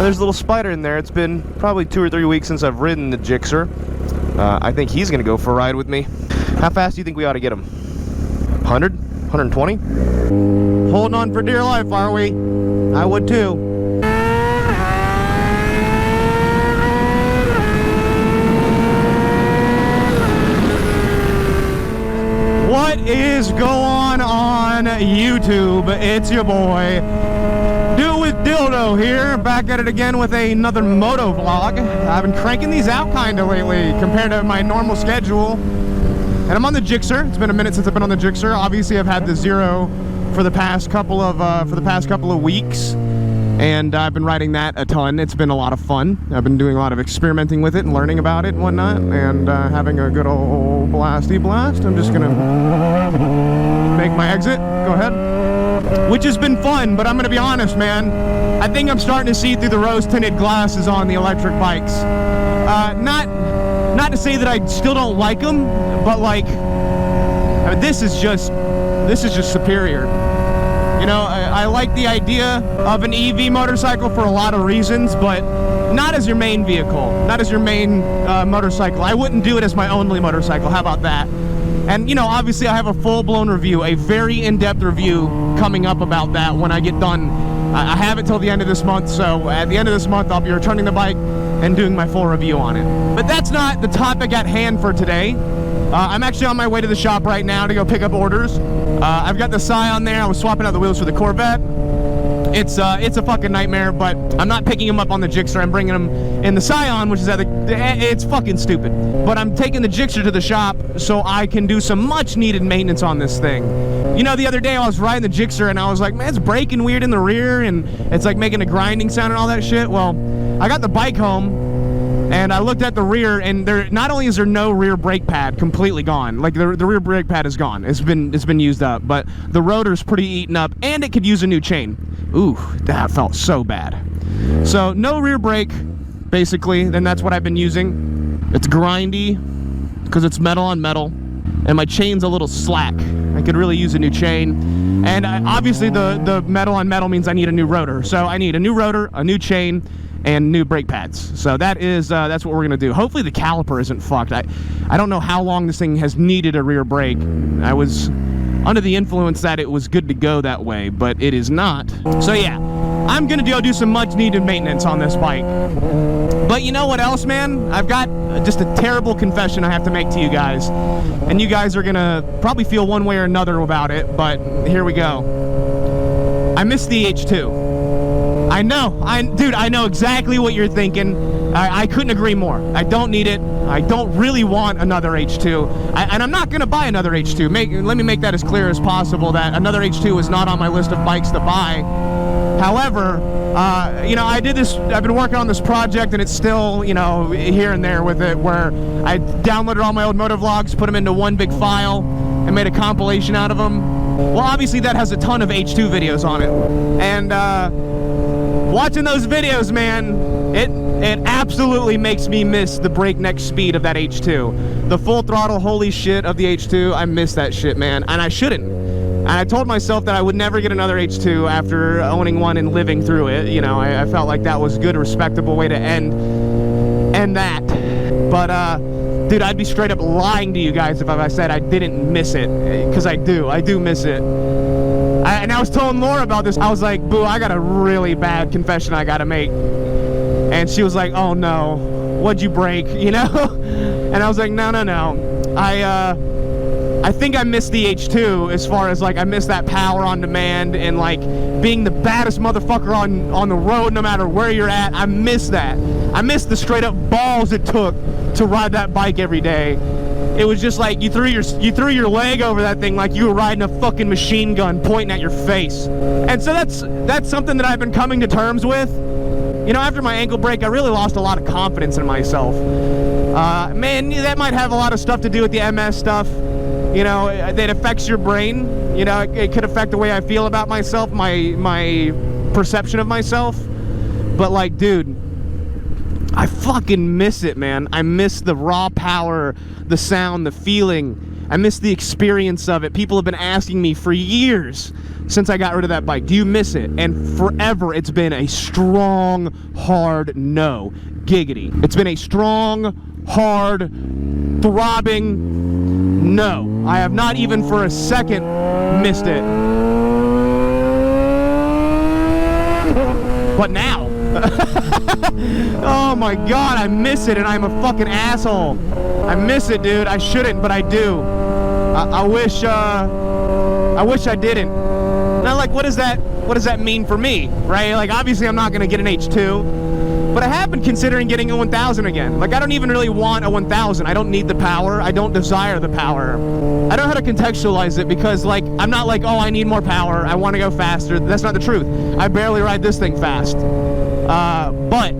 There's a little spider in there. It's been probably 2 or 3 weeks since I've ridden the Gixxer. I think he's gonna go for a ride with me. How fast do you think we ought to get him? 100? 120? Holding on for dear life, are we? I would too. What is going on YouTube? It's your boy, Do With Dildo here, back at it again with another moto vlog. I've been cranking these out kinda lately compared to my normal schedule. And I'm on the Gixxer. It's been a minute since I've been on the Gixxer. Obviously I've had the Zero for the past couple of weeks. And I've been riding that a ton. It's been a lot of fun. I've been doing a lot of experimenting with it and learning about it and whatnot, and having a good old blasty blast. I'm just gonna make my exit. Go ahead. Which has been fun, but I'm gonna be honest, man. I think I'm starting to see through the rose-tinted glasses on the electric bikes. Not to say that I still don't like them, but like, I mean, this is just superior. You know, I like the idea of an EV motorcycle for a lot of reasons, but not as your main vehicle, not as your main motorcycle. I wouldn't do it as my only motorcycle. How about that? And, you know, obviously I have a full-blown review, a very in-depth review coming up about that when I get done. I have it till the end of this month, so at the end of this month I'll be returning the bike and doing my full review on it. But that's not the topic at hand for today. I'm actually on my way to the shop right now to go pick up orders. I've got the Scion there. I was swapping out the wheels for the Corvette. It's a fucking nightmare, but I'm not picking them up on the Gixxer. I'm bringing them in the Scion, which is at it's fucking stupid. But I'm taking the Gixxer to the shop so I can do some much needed maintenance on this thing. You know, the other day I was riding the Gixxer and I was like, man, it's braking weird in the rear and it's like making a grinding sound and all that shit. Well, I got the bike home and I looked at the rear, and there not only is there no rear brake pad, completely gone. Like the rear brake pad is gone. It's been used up, but the rotor's pretty eaten up, and it could use a new chain. Ooh, that felt so bad. So no rear brake, basically. Then that's what I've been using. It's grindy because it's metal on metal, and my chain's a little slack. I could really use a new chain, and obviously the metal on metal means I need a new rotor. So I need a new rotor, a new chain, and new brake pads. So that's what we're gonna do. Hopefully the caliper isn't fucked. I don't know how long this thing has needed a rear brake. I was under the influence that it was good to go that way, but it is not. So yeah, I'm gonna do some much needed maintenance on this bike. But you know what else, man? I've got just a terrible confession I have to make to you guys, and you guys are gonna probably feel one way or another about it, but here we go. I miss the H2. I know, dude, I know exactly what you're thinking. I couldn't agree more. I don't need it. I don't really want another H2. And I'm not gonna buy another H2. Let me make that as clear as possible, that another H2 is not on my list of bikes to buy. However, you know, I've been working on this project, and it's still, you know, here and there with it, where I downloaded all my old moto vlogs, put them into one big file, and made a compilation out of them. Well, obviously that has a ton of H2 videos on it. And, watching those videos, man, it absolutely makes me miss the breakneck speed of that H2. The full throttle, holy shit, of the H2, I miss that shit, man, and I shouldn't. And I told myself that I would never get another H2 after owning one and living through it. You know, I felt like that was a good, respectable way to end that. But, dude, I'd be straight up lying to you guys if I said I didn't miss it, because I do miss it. And I was telling Laura about this. I was like, boo, I got a really bad confession I gotta make. And she was like, oh no, what'd you break, you know? And I was like, no. I think I missed the H2 as far as, like, I missed that power on demand and, like, being the baddest motherfucker on the road no matter where you're at. I miss that. I miss the straight up balls it took to ride that bike every day. It was just like you threw your leg over that thing like you were riding a fucking machine gun pointing at your face. And so that's something that I've been coming to terms with. You know, after my ankle break, I really lost a lot of confidence in myself. Man, that might have a lot of stuff to do with the MS stuff. You know, that affects your brain. You know, it could affect the way I feel about myself, my perception of myself. But, like, dude, I fucking miss it, man. I miss the raw power, the sound, the feeling. I miss the experience of it. People have been asking me for years since I got rid of that bike, do you miss it? And forever it's been a strong, hard no. Giggity. It's been a strong, hard, throbbing no. I have not even for a second missed it. But now, oh my god, I miss it and I'm a fucking asshole. I miss it, dude. I shouldn't, but I do. I wish I didn't. Now, like, what does that mean for me, right? Like, obviously I'm not gonna get an H2, but I have been considering getting a 1000 again. Like, I don't even really want a 1000. I don't need the power. I don't desire the power. I don't know how to contextualize it because, like, I'm not like, oh, I need more power. I want to go faster. That's not the truth. I barely ride this thing fast. But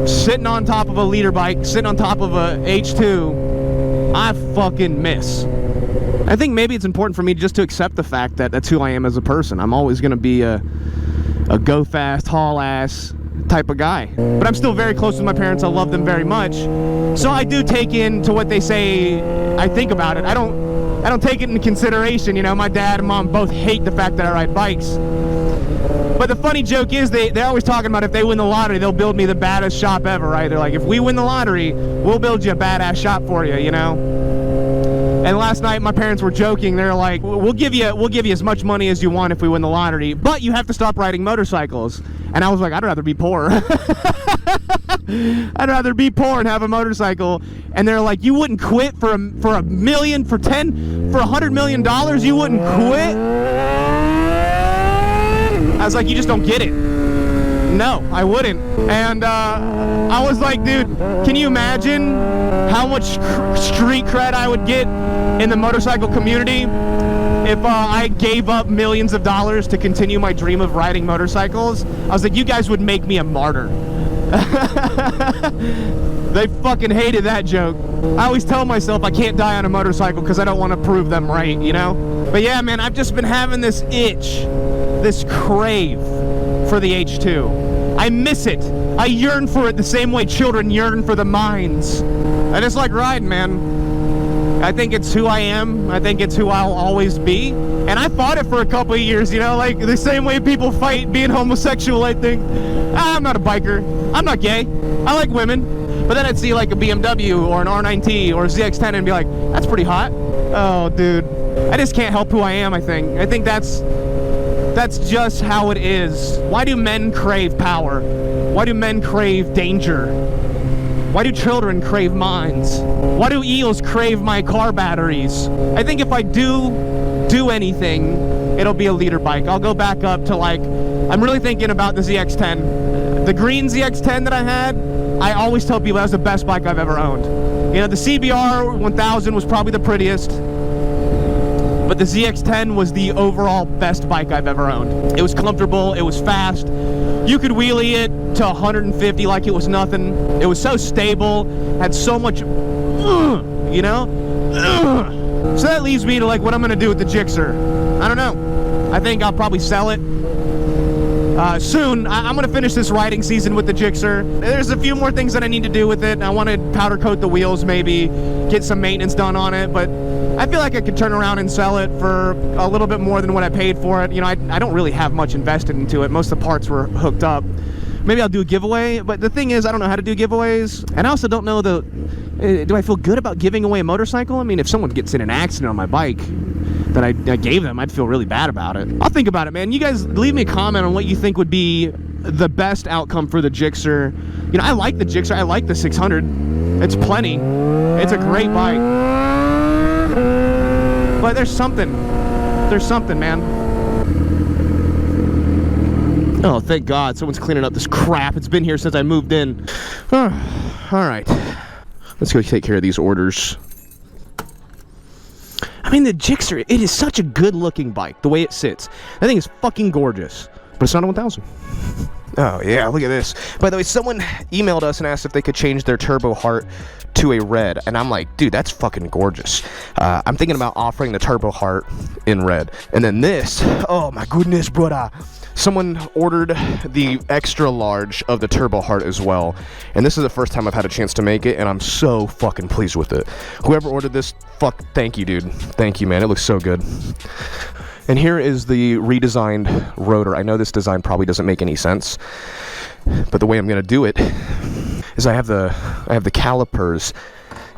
sitting on top of a leader bike, sitting on top of a H2, I fucking miss. I think maybe it's important for me just to accept the fact that that's who I am as a person. I'm always going to be a go fast, haul ass type of guy. But I'm still very close with my parents. I love them very much. So I do take into what they say. I think about it. I don't take it into consideration. You know, my dad and mom both hate the fact that I ride bikes. But the funny joke is they're always talking about if they win the lottery, they'll build me the baddest shop ever, right? They're like, if we win the lottery, we'll build you a badass shop for you, you know? And last night my parents were joking. They're like, we'll give you as much money as you want if we win the lottery, but you have to stop riding motorcycles. And I was like, I'd rather be poor. I'd rather be poor and have a motorcycle. And they're like, you wouldn't quit for $1 million, for $100 million, you wouldn't quit? I was like, you just don't get it. No, I wouldn't. And I was like, dude, can you imagine how much street cred I would get in the motorcycle community if I gave up millions of dollars to continue my dream of riding motorcycles? I was like, you guys would make me a martyr. They fucking hated that joke. I always tell myself I can't die on a motorcycle because I don't want to prove them right, you know? But yeah, man, I've just been having this itch, this crave for the H2. I miss it. I yearn for it the same way children yearn for the mines. I just like riding, man. I think it's who I am. I think it's who I'll always be. And I fought it for a couple of years, you know, like the same way people fight being homosexual, I think. I'm not a biker. I'm not gay. I like women. But then I'd see like a BMW or an R9T or a ZX10 and be like, that's pretty hot. Oh, dude. I just can't help who I am, I think. I think that's just how it is. Why do men crave power? Why do men crave danger? Why do children crave mines? Why do eels crave my car batteries? I think if I do anything, it'll be a leader bike. I'll go back up to like, I'm really thinking about the ZX10. The green ZX10 that I had, I always tell people that was the best bike I've ever owned. You know, the CBR 1000 was probably the prettiest, but the ZX10 was the overall best bike I've ever owned. It was comfortable, it was fast, you could wheelie it to 150 like it was nothing. It was so stable, had so much, you know? So that leads me to like what I'm gonna do with the Gixxer. I don't know. I think I'll probably sell it. Soon. I'm going to finish this riding season with the Gixxer. There's a few more things that I need to do with it. I want to powder coat the wheels, maybe get some maintenance done on it, but I feel like I could turn around and sell it for a little bit more than what I paid for it. You know, I don't really have much invested into it. Most of the parts were hooked up. Maybe I'll do a giveaway, but the thing is, I don't know how to do giveaways, and I also don't know do I feel good about giving away a motorcycle? I mean, if someone gets in an accident on my bike that I gave them, I'd feel really bad about it. I'll think about it, man. You guys leave me a comment on what you think would be the best outcome for the Gixxer. You know, I like the Gixxer. I like the 600. It's plenty. It's a great bike. But there's something. There's something, man. Oh, thank God. Someone's cleaning up this crap. It's been here since I moved in. All right. Let's go take care of these orders. I mean, the Gixxer, it is such a good-looking bike, the way it sits. That thing is fucking gorgeous. But it's not a 1000. Oh yeah, look at this. By the way, someone emailed us and asked if they could change their turbo heart to a red, and I'm like, dude, that's fucking gorgeous. I'm thinking about offering the turbo heart in red. And then this, oh my goodness, brother. Someone ordered the extra large of the turbo heart as well, and this is the first time I've had a chance to make it, and I'm so fucking pleased with it. Whoever ordered this, thank you, dude. Thank you, man. It looks so good. And here is the redesigned rotor. I know this design probably doesn't make any sense, but the way I'm gonna do it is I have the calipers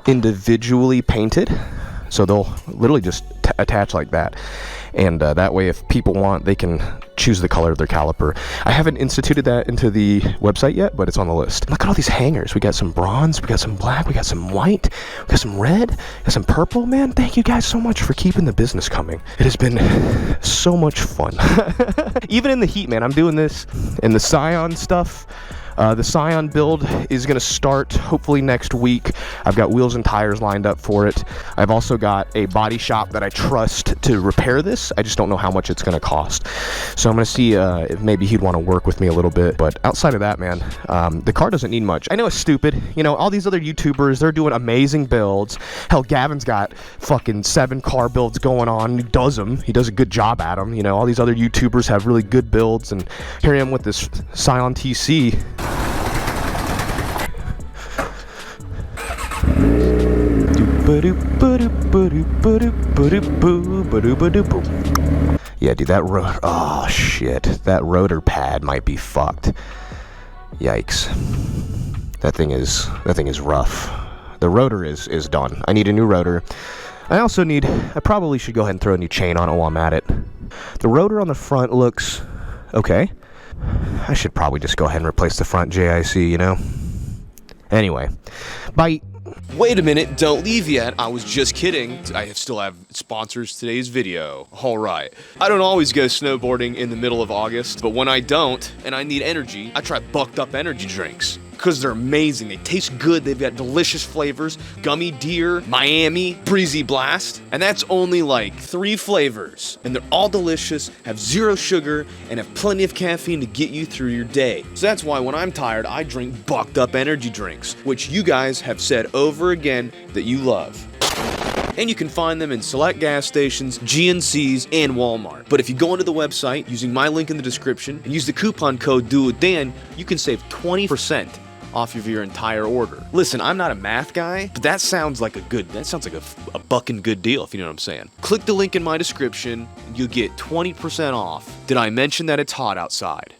individually painted, so they'll literally just attach like that. And that way, if people want, they can choose the color of their caliper. I haven't instituted that into the website yet, but it's on the list. Look at all these hangers. We got some bronze, we got some black, we got some white, we got some red, we got some purple. Man, thank you guys so much for keeping the business coming. It has been so much fun. Even in the heat, man, I'm doing this in the Scion stuff. The Scion build is going to start hopefully next week. I've got wheels and tires lined up for it. I've also got a body shop that I trust to repair this. I just don't know how much it's going to cost. So I'm going to see if maybe he'd want to work with me a little bit. But outside of that, man, the car doesn't need much. I know it's stupid. You know, all these other YouTubers, they're doing amazing builds. Hell, Gavin's got fucking 7 car builds going on. He does them. He does a good job at them. You know, all these other YouTubers have really good builds. And here I am with this Scion TC. Yeah, dude, that rotor, oh shit, that rotor pad might be fucked. Yikes. That thing is rough. The rotor is done. I need a new rotor. I probably should go ahead and throw a new chain on it while I'm at it. The rotor on the front looks okay. I should probably just go ahead and replace the front JIC, you know? Anyway, bye. Wait a minute, don't leave yet. I was just kidding. I still have sponsors today's video. Alright. I don't always go snowboarding in the middle of August, but when I don't, and I need energy, I try Bucked Up energy drinks. Because they're amazing. They taste good. They've got delicious flavors. Gummy Deer, Miami, Breezy Blast. And that's only like 3 flavors. And they're all delicious, have 0 sugar, and have plenty of caffeine to get you through your day. So that's why when I'm tired, I drink Bucked Up energy drinks, which you guys have said over again that you love. And you can find them in select gas stations, GNCs, and Walmart. But if you go onto the website using my link in the description and use the coupon code DOITWITHDAN, you can save 20% off of your entire order. Listen, I'm not a math guy, but that sounds like a bucking good deal, if you know what I'm saying. Click the link in my description and you'll get 20% off. Did I mention that it's hot outside?